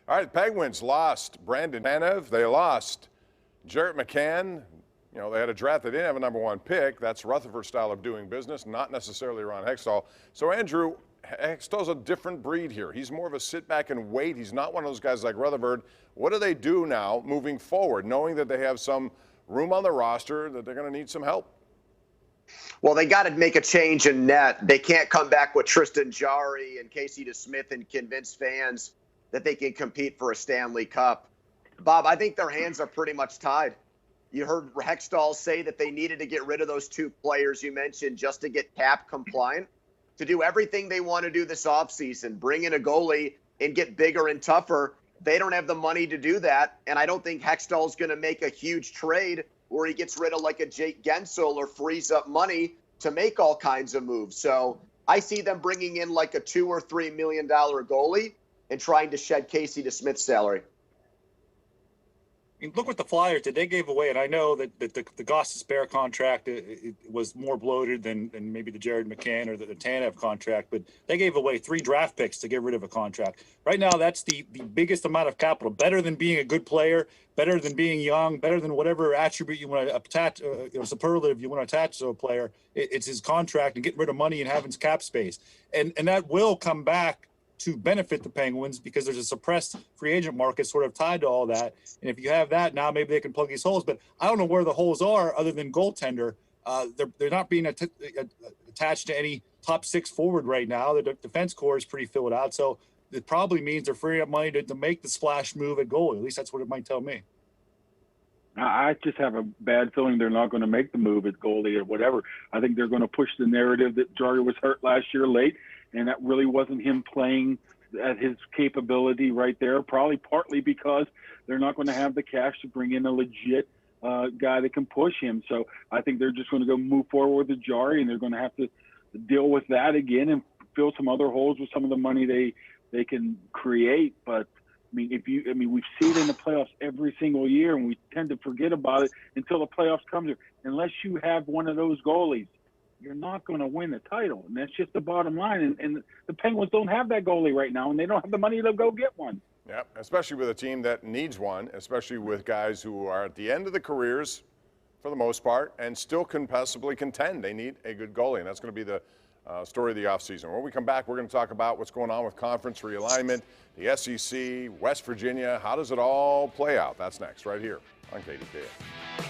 All right, Penguins lost Brandon Tanev. They lost Jarrett McCann. You know, they had a draft. They didn't have a #1 pick. That's Rutherford's style of doing business, not necessarily Ron Hextall. So, Andrew, Hextall's a different breed here. He's more of a sit back and wait. He's not one of those guys like Rutherford. What do they do now moving forward, knowing that they have some room on the roster, that they're going to need some help? Well, they got to make a change in net. They can't come back with Tristan Jarry and Casey DeSmith and convince fans that they can compete for a Stanley Cup. Bob, I think their hands are pretty much tied. You heard Hextall say that they needed to get rid of those 2 players you mentioned just to get cap compliant, to do everything they want to do this offseason, bring in a goalie and get bigger and tougher. They don't have the money to do that, and I don't think Hextall's going to make a huge trade where he gets rid of like a Jake Gensel or frees up money to make all kinds of moves. So I see them bringing in like a $2 or $3 million goalie and trying to shed Casey DeSmith's salary. I mean, look what the Flyers did. They gave away, and I know that the Goss-Spare contract it was more bloated than maybe the Jared McCann or the Tanev contract, but they gave away 3 draft picks to get rid of a contract. Right now, that's the biggest amount of capital, better than being a good player, better than being young, better than whatever attribute you want to attach, superlative you want to attach to a player. It's his contract and getting rid of money and having his cap space. And that will come back to benefit the Penguins because there's a suppressed free agent market sort of tied to all that. And if you have that, now maybe they can plug these holes. But I don't know where the holes are other than goaltender. They're not being attached to any top 6 forward right now. The defense core is pretty filled out. So it probably means they're freeing up money to make the splash move at goalie. At least that's what it might tell me. I just have a bad feeling they're not going to make the move at goalie or whatever. I think they're going to push the narrative that Jarry was hurt last year late, and that really wasn't him playing at his capability right there, probably partly because they're not going to have the cash to bring in a legit guy that can push him. So I think they're just going to go move forward with the Jarry, and they're going to have to deal with that again and fill some other holes with some of the money they can create. But we've seen it in the playoffs every single year, and we tend to forget about it until the playoffs come here. Unless you have one of those goalies, you're not going to win the title, and that's just the bottom line. And the Penguins don't have that goalie right now, and they don't have the money to go get one. Yeah, especially with a team that needs one, especially with guys who are at the end of the careers for the most part and still can possibly contend. They need a good goalie, and that's going to be the story of the offseason. When we come back, we're going to talk about what's going on with conference realignment, the SEC, West Virginia. How does it all play out? That's next right here on KDKA.